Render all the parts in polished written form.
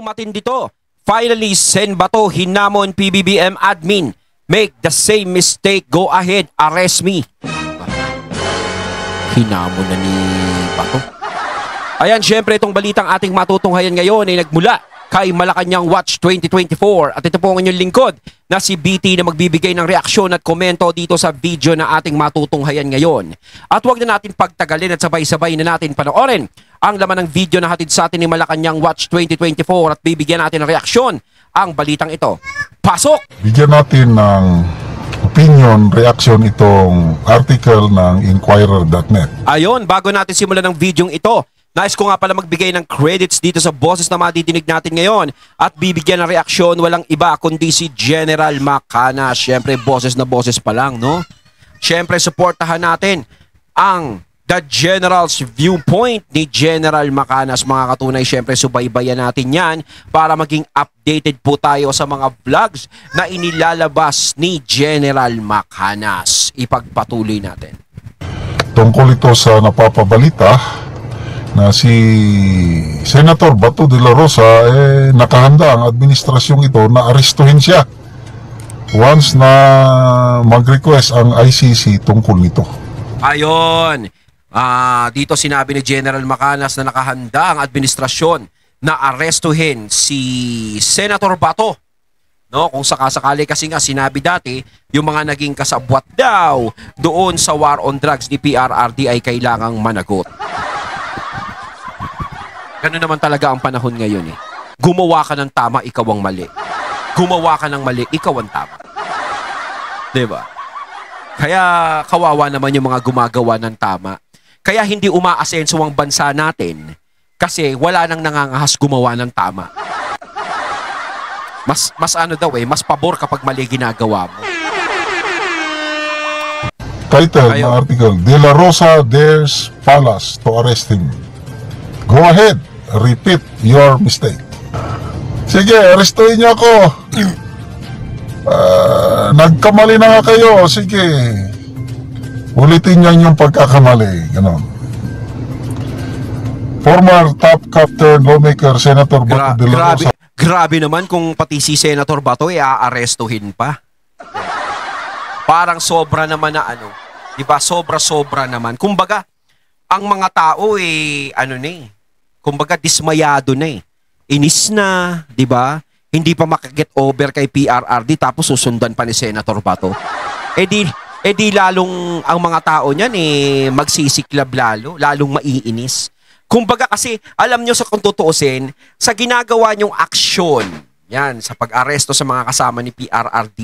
matindi to. Finally, Sen Bato hinamon PBBM admin. Make the same mistake, go ahead, arrest me. Hinamon na ni Bato. Ayan, syempre itong balitang ating matutunghayan ngayon ay nagmula kay Malacanang Watch 2024. At ito po ang inyong lingkod na si BT na magbibigay ng reaksyon at komento dito sa video na ating matutunghayan ngayon. At huwag na natin pagtagalin at sabay-sabay na natin panoorin ang laman ng video na hatid sa atin ni Malacanang Watch 2024 at bibigyan natin ng reaksyon ang balitang ito. Pasok! Bigyan natin ng opinion, reaction itong article ng Inquirer.net. Ayon, bago natin simulan ng videong ito, nais ko nga pala magbigay ng credits dito sa boses na madidinig natin ngayon at bibigyan ng reaksyon walang iba kundi si General Macanas. Siyempre, boses na boses pa lang, no? Siyempre, supportahan natin ang The General's Viewpoint ni General Macanas. Mga katunay, siyempre, subaybayan natin yan para maging updated po tayo sa mga vlogs na inilalabas ni General Macanas. Ipagpatuloy natin. Tungkol ito sa napapabalita na si Senator Bato de la Rosa nakahanda ang administrasyong ito na arestuhin siya once na mag-request ang ICC tungkol nito. Ayon, dito sinabi ni General Macanas na nakahanda ang administrasyon na arestuhin si Senator Bato. No, kung sakasakali kasi nga sinabi dati, yung mga naging kasabwat daw doon sa war on drugs ni PRRD ay kailangang managot. Ganun naman talaga ang panahon ngayon eh. Gumawa ka ng tama, ikaw ang mali. Gumawa ka ng mali, ikaw ang tama. Diba? Kaya kawawa naman yung mga gumagawa ng tama. Kaya hindi umaasenso ang bansa natin kasi wala nang nangangahas gumawa ng tama. Mas ano daw mas pabor kapag mali ginagawa mo. Title ng article, De La Rosa dares Palas to arrest him. Go ahead, repeat your mistake. Sige, arrestuhin niyo ako. Nagkamali na nga kayo. Sige, ulitin niyo yung pagkakamali. Ganon. Former top captain lawmaker Senator Bato de la Rosa. Grabe naman kung pati si Senator Bato aarestuhin pa. Parang sobra naman na diba? Sobra-sobra naman. Kumbaga, ang mga tao kumbaga dismayado na Inis na, di ba? Hindi pa makaget over kay PRRD tapos susundan pa ni Senator Bato. Eh di lalong ang mga tao niyan magsisiklab lalong maiinis. Kumbaga kasi alam nyo sa kung tutuusin, sa ginagawa nyong aksyon, yan, sa pag-aresto sa mga kasama ni PRRD,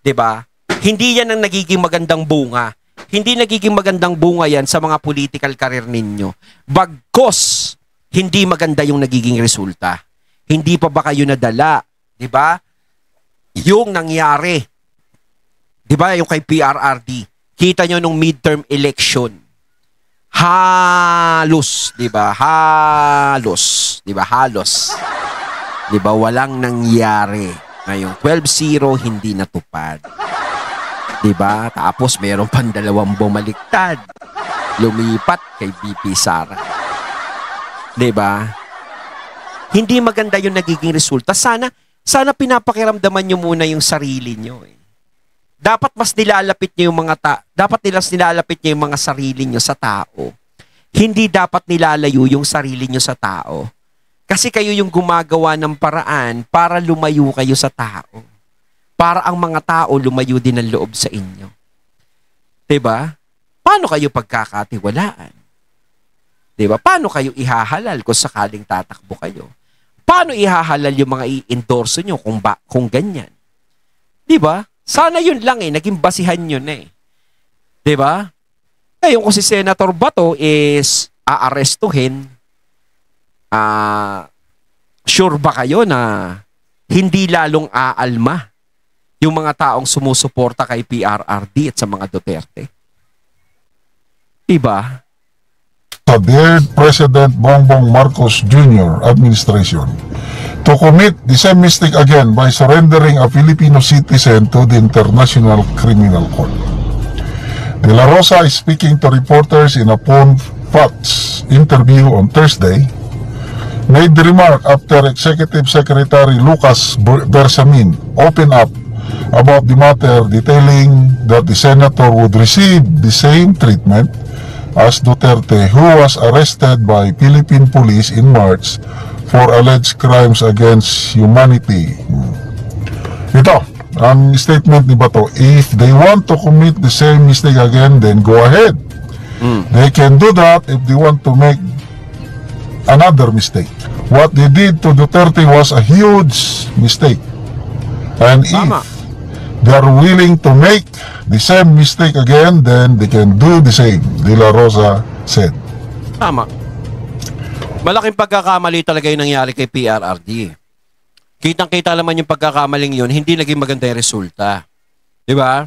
di ba? Hindi yan ang nagiging magandang bunga. Hindi nagiging magandang bunga yan sa mga political career ninyo. Bagkos, hindi maganda yung nagiging resulta. Hindi pa ba kayo nadala? Diba? Yung nangyari. Diba? Yung kay PRRD. Kita nyo nung midterm election. Halos. Diba? Halos. Diba? Halos. Diba? Walang nangyari. Ngayong 12-0 hindi natupad. Diba? Tapos meron pang dalawang bumaliktad. Lumipat kay VP Sara. Diba? Hindi maganda yung nagiging resulta. Sana pinapakiramdaman nyo muna yung sarili nyo. Dapat mas nilalapit nyo yung nilalapit nyo yung mga sarili nyo sa tao. Hindi dapat nilalayo yung sarili nyo sa tao. Kasi kayo yung gumagawa ng paraan para lumayo kayo sa tao. Para ang mga tao lumayo din ang loob sa inyo. Diba? Paano kayo pagkakatiwalaan? Diba? Paano kayo ihahalal kung sakaling tatakbo kayo? Paano ihahalal yung mga i-endorse nyo kung ganyan? Diba? Sana yun lang naging basihan yun Diba? Ngayon kung si Senator Bato is aarestuhin, sure ba kayo na hindi lalong aalma yung mga taong sumusuporta kay PRRD at sa mga Duterte? Diba? Sa dear President Bongbong Marcos Jr. administration to commit the same mistake again by surrendering a Filipino citizen to the International Criminal Court. De La Rosa is speaking to reporters in a PON FATS interview on Thursday made the remark after Executive Secretary Lucas Bersamin opened up about the matter, detailing that the senator would receive the same treatment as Duterte, who was arrested by Philippine police in March for alleged crimes against humanity. Ito, ang statement ni Bato, if they want to commit the same mistake again, then go ahead. They can do that if they want to make another mistake. What they did to Duterte was a huge mistake. And Tama. if they are willing to make the same mistake again, then they can do the same, De La Rosa said. Tama. Malaking pagkakamali talaga yung nangyari kay PRRD. Kitang-kita naman yung pagkakamaling yun, hindi naging maganda yung resulta. Di ba?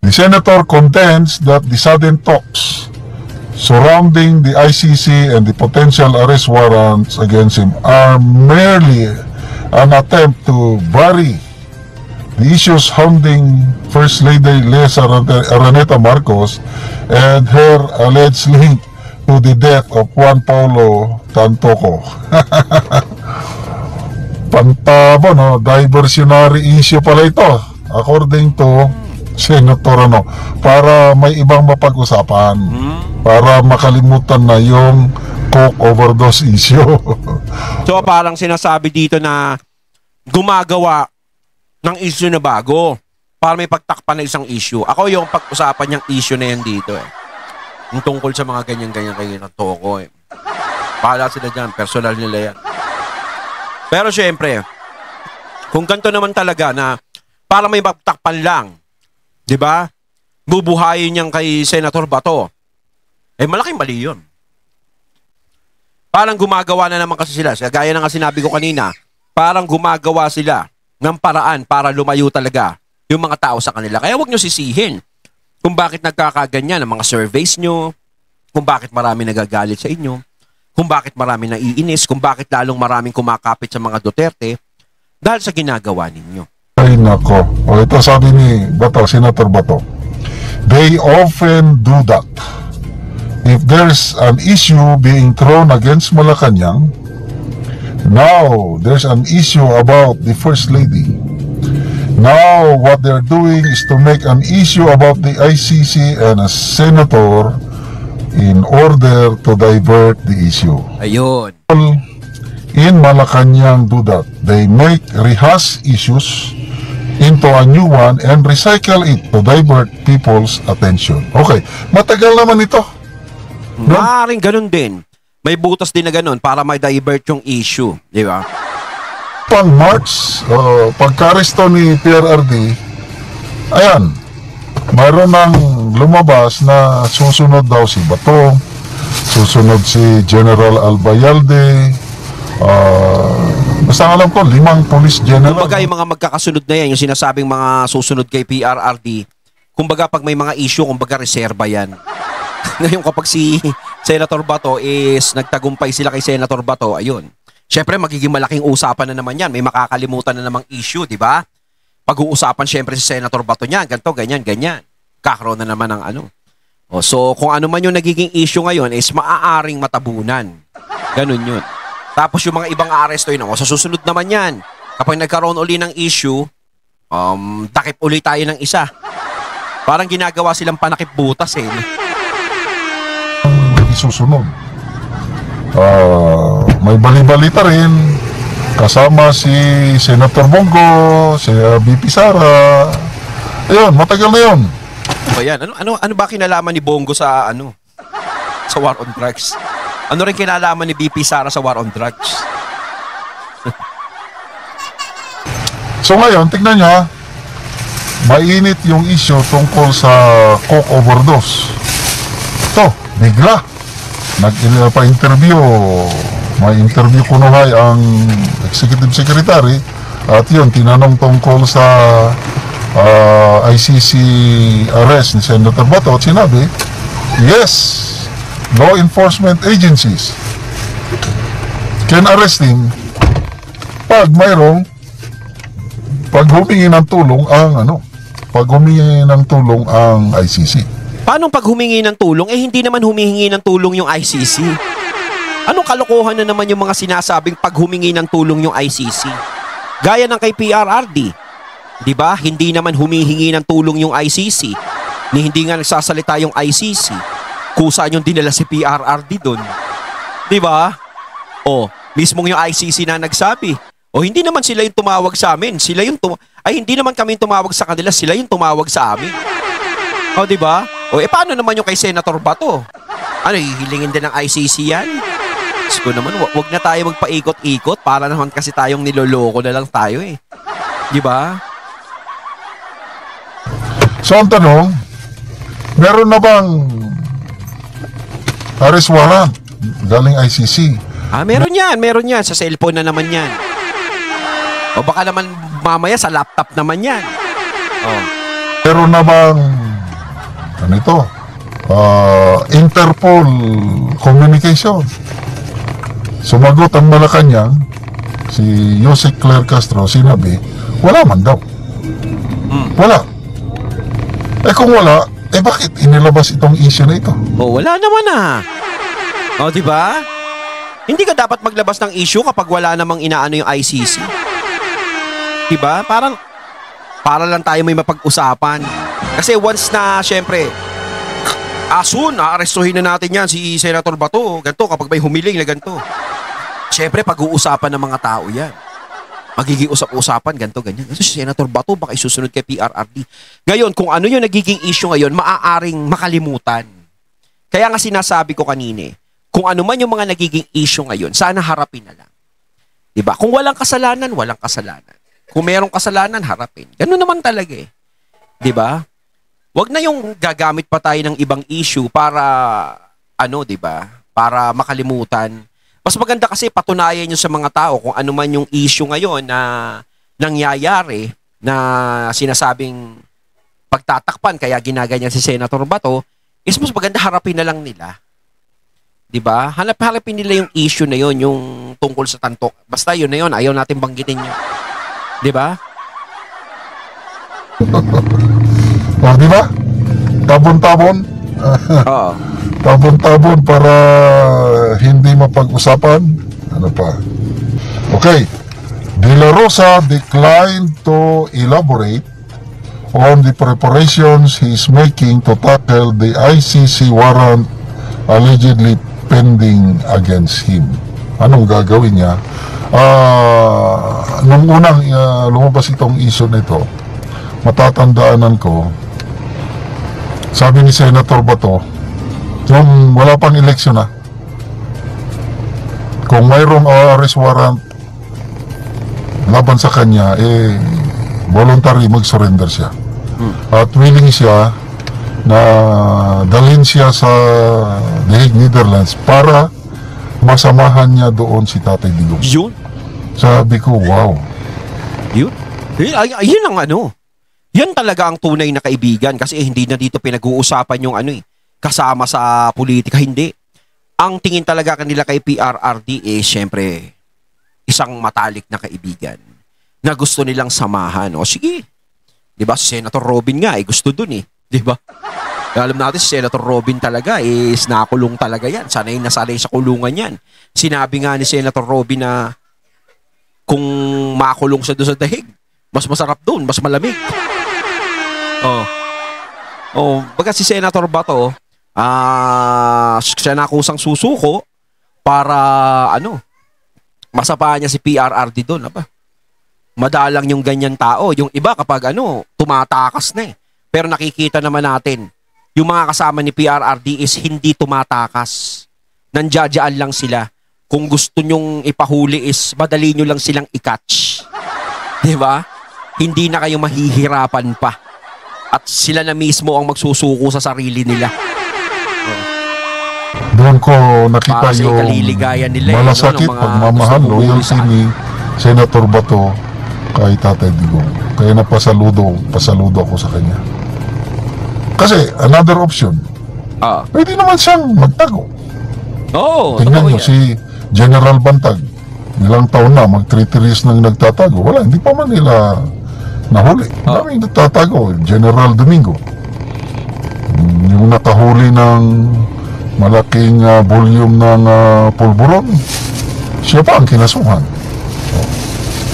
The senator contends that the sudden talks surrounding the ICC and the potential arrest warrants against him are merely an attempt to bury the issues hounding First Lady Lesa Araneta Marcos and her alleged link to the death of Juan Paulo Tantoco. Pantabo, no? Diversionary issue pala ito, according to Senator, para may ibang mapag-usapan, para makalimutan na yung coke overdose issue. So parang sinasabi dito na gumagawa ng issue na bago para may pagtakpan na isang issue. Ako yung pag-usapan niyang issue na yan dito yung tungkol sa mga ganyan-ganyan kayo ng toko Bahala sila dyan, personal nila yan. Pero syempre, kung ganito naman talaga na para may pagtakpan lang, di ba? Bubuhayin niyang kay Senator Bato. Malaking mali yun. Parang gumagawa na naman kasi sila. Gaya na nga sinabi ko kanina, parang gumagawa sila ng paraan para lumayo talaga yung mga tao sa kanila. Kaya huwag nyo sisihin kung bakit nagkakaganyan ang mga surveys nyo, kung bakit marami nagagalit sa inyo, kung bakit marami naiinis, kung bakit lalong maraming kumakapit sa mga Duterte dahil sa ginagawa ninyo. Ay nako, ito sabi ni Bato, Senator Bato, they often do that. If there's an issue being thrown against Malacanang, now there's an issue about the First Lady. Now what they're doing is to make an issue about the ICC and a senator in order to divert the issue. Ayun. In Malacanang do that. They make rehash issues into a new one and recycle it to divert people's attention. Okay, matagal naman ito. Maaaring ganun din. May butas din na ganun para may divert yung issue. Di ba? Pang March, pagka-aresto ni PRRD, ayan, mayroon nang lumabas na susunod daw si Bato, susunod si General Albayalde, basta alam ko, 5 police general. Kumbaga yung mga magkakasunod na yan, yung sinasabing mga susunod kay PRRD, kumbaga pag may mga issue, kumbaga reserva yan. Ngayon kapag si Senator Bato is nagtagumpay sila kay Senator Bato, ayun. Syempre magiging malaking usapan na naman yan. May makakalimutan na namang issue, di ba? Pag-uusapan syempre si Senator Bato niyan, ganito, ganyan, ganyan. Kakaroon na naman ng ano. So kung ano man yung nagiging issue ngayon is maaaring matabunan. Ganun yun. Tapos yung mga ibang aresto yun, sa susunod naman yan. Kapag nagkaroon uli ng issue, takip uli tayo ng isa. Parang ginagawa silang panakip butas Isusunod. May bali-balita rin kasama si Senator Bongo, si BP Sara. Ayun, matagal na yun. O yan, ano ba kinalaman ni Bongo sa sa war on drugs? Ano rin kinalaman ni BP Sara sa war on drugs? So ngayon, tignan nyo, mainit yung issue tungkol sa coke overdose. Ito, bigla nagpa-interview, may interview kunuhay ang Executive Secretary at yun, tinanong tungkol sa ICC arrest ni Senator Bato at sinabi, yes, law enforcement agencies can arrest him pag mayroong pag humingi ng tulong ang ICC. Paano pag humingi ng tulong? Hindi naman humihingi ng tulong yung ICC. Anong kalokohan na naman yung mga sinasabing pag humingi ng tulong yung ICC? Gaya ng kay PRRD. Di ba? Hindi naman humihingi ng tulong yung ICC. Hindi nga nagsasalita yung ICC. Kusaan yung dinala si PRRD doon. Di ba? O, mismong yung ICC na nagsabi. O, hindi naman sila yung tumawag sa amin. Hindi naman kami yung tumawag sa kanila. Sila yung tumawag sa amin. O, di ba? O, paano naman yung kay Senator Bato? Ano, hihilingin din ng ICC yan? Ko naman, wag na tayo magpaikot-ikot para naman kasi tayong niloloko na lang tayo eh. Di ba? So, ang tanong, meron na bang arrest warrant galing ICC? Meron yan. Sa cellphone na naman yan. O baka naman mamaya sa laptop naman yan. Meron na bang, Interpol communication? Sumagot ang Malacanang, si Jose Claire Castro, sinabi, wala man daw. Wala. Kung wala, bakit inilabas itong issue na ito? Wala naman di ba? Hindi ka dapat maglabas ng issue kapag wala namang inaano yung ICC. Di ba? Para lang tayo may mapag-usapan. Kasi once na, syempre, soon, aarestuhin na natin yan si Senator Bato. Ganito, kapag may humiling na ganito. Syempre, pag-uusapan ng mga tao yan. Magiging usap-usapan, ganito, ganyan. Kasi si Senator Bato, baka isusunod kay PRRD. Ngayon, kung ano yung nagiging issue ngayon, maaaring makalimutan. Kaya nga sinasabi ko kanina, kung ano man yung mga nagiging issue ngayon, sana harapin na lang. Diba? Kung walang kasalanan, walang kasalanan. Kung merong kasalanan, harapin. Ganun naman talaga eh. Diba? Wag na yung gagamit pa tayo ng ibang issue para, diba? Para makalimutan. Mas maganda kasi patunayan nyo sa mga tao kung ano man yung issue ngayon na nangyayari na sinasabing pagtatakpan kaya ginaganyan si Senator Bato, is mas maganda harapin na lang nila. Diba? Hanap-harapin nila yung issue na yon, yung tungkol sa tantok. Basta yun na yun, ayaw natin banggitin yun. Diba? Diba? Tabon-tabon? Oo. Tabon-tabon para hindi mapag-usapan. Ano pa? Okay. De La Rosa declined to elaborate on the preparations he is making to tackle the ICC warrant allegedly pending against him. Anong gagawin niya? Nung unang lumabas itong issue na ito, matatandaanan ko, sabi ni Senator Bato, nung wala pang eleksyon na, kung mayroong arrest warrant laban sa kanya, voluntary mag-surrender siya. At willing siya na dalhin siya sa The Hague, Netherlands para masamahan niya doon si Tatay Digong. Yun? Sabi ko, wow. Yun? Yun ang yan talaga ang tunay na kaibigan kasi hindi na dito pinag-uusapan yung kasama sa politika, hindi. Ang tingin talaga kanila kay PRRD syempre isang matalik na kaibigan na gusto nilang samahan. O sige, di ba si Senator Robin nga gusto dun di ba? Alam natin si Senator Robin talaga nakulong talaga yan. Sanay na sanay sa kulungan yan. Sinabi nga ni Senator Robin na kung makulong siya doon sa dahig, mas masarap doon, mas malamig. Baga si Senator Bato, siya na kusang susuko para masapaan niya si PRRD doon. Madalang yung ganyan tao. Yung iba kapag tumatakas na Pero nakikita naman natin, yung mga kasama ni PRRD is hindi tumatakas. Nandiyadyaan lang sila. Kung gusto nyong ipahuli is madali nyo lang silang i-catch. Diba? Hindi na kayo mahihirapan pa. At sila na mismo ang magsusuko sa sarili nila. Doon ko nakita para yung nila, malasakit pagmamahal, loyalty ni Senator Bato kay Tatay Digong. Kaya pasaludo ako sa kanya. Kasi another option, pwede naman siyang magtago. Tingnan nyo si General Bantag, ilang taon na, mag 3 years nang nagtatago. Wala, hindi pa man nila nahuli. Daming nagtatago. General Domingo, yung nakahuli ng malaking volume ng pulburon, siya pa ang kinasuhan.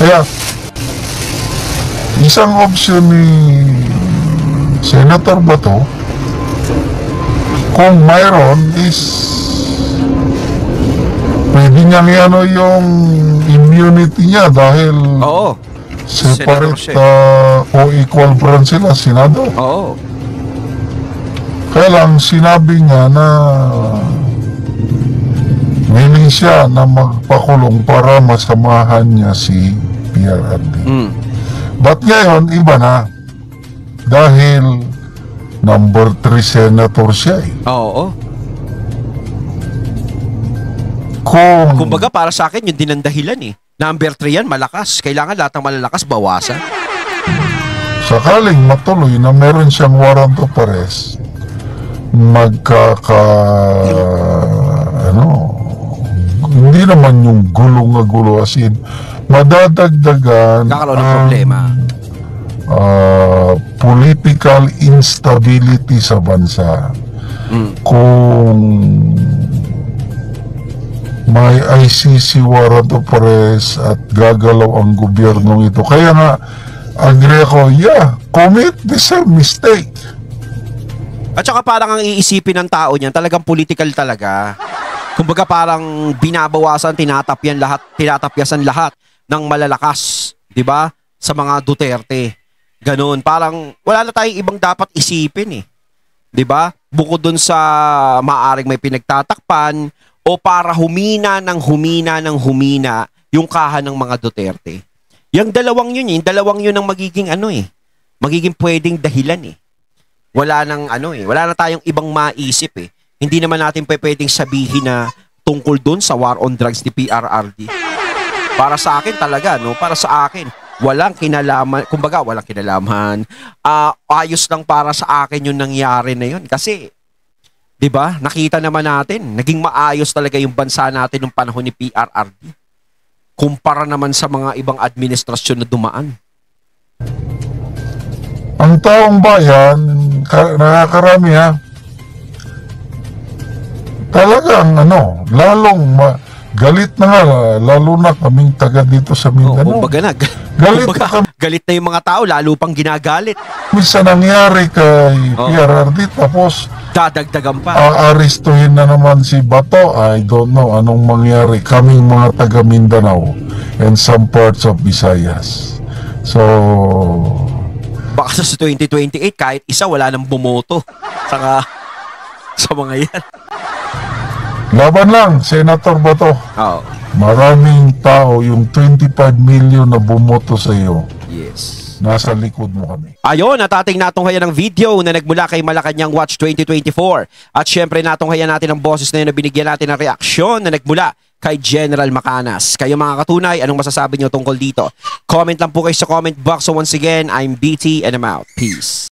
Kaya, isang option ni Senator Bato, kung mayroon is pwede niyang ano yung immunity niya dahil Oo. separate o equal branch sila, Senado. Oo. Kaya lang sinabi niya na willing siya na magpakulong para masamahan niya si PRRD. But ngayon, iba na. Dahil number 3 senator siya eh. Oo. Kumbaga para sa akin, yun din ang dahilan eh. Number 3 yan, malakas. Kailangan lahat ng malalakas bawasan. Sakaling matuloy na meron siyang warrant of arrest, hindi naman yung gulo as in, madadagdagan Kakaroon ng problema. Political instability sa bansa. Kung may ICC warrant of arrest at gagalaw ang gobyernong ito. Kaya nga, agree ako, commit the same mistake. At saka parang ang iisipin ng tao niyan, talagang political talaga. Kumbaga parang binabawasan, tinatapyasan lahat ng malalakas, 'di ba? Sa mga Duterte. Ganun, parang wala na tayong ibang dapat isipin eh. 'Di ba? Bukod dun sa maaring may pinagtatakpan o para humina yung kaha ng mga Duterte. Yung dalawang yun ang magiging magiging pwedeng dahilan eh. Wala na tayong ibang maisip eh. Hindi naman natin pwedeng sabihin na tungkol dun sa war on drugs ni PRRD. Para sa akin talaga, para sa akin, walang kinalaman, kumbaga walang kinalaman. Ayos lang para sa akin yung nangyari na yun. Kasi, di ba, nakita naman natin, naging maayos talaga yung bansa natin nung panahon ni PRRD. Kumpara naman sa mga ibang administrasyon na dumaan. Ang taong bayan, nakakarami talagang galit na nga, lalo na kaming taga dito sa Mindanao. Galit na yung mga tao, lalo pang ginagalit. Minsan nangyari kay PRRD, tapos dadagdagan pa. Aarestuhin na naman si Bato. I don't know anong mangyari. Kaming mga taga Mindanao and some parts of Visayas. So, baka sa 2028, kahit isa, wala nang bumoto sa mga yan. Laban lang, Senator Bato. Maraming tao, yung 25 million na bumoto sa iyo. Yes. Nasa likod mo kami. Ayun, at ating natunghayan ng video na nagmula kay Malacanang Watch 2024. At syempre natunghayan natin ang boses na yun na binigyan natin ng reaksyon na nagmula kay General Macanas. Kayo mga katunay, anong masasabi nyo tungkol dito? Comment lang po kayo sa comment box. So once again, I'm BT and I'm out. Peace.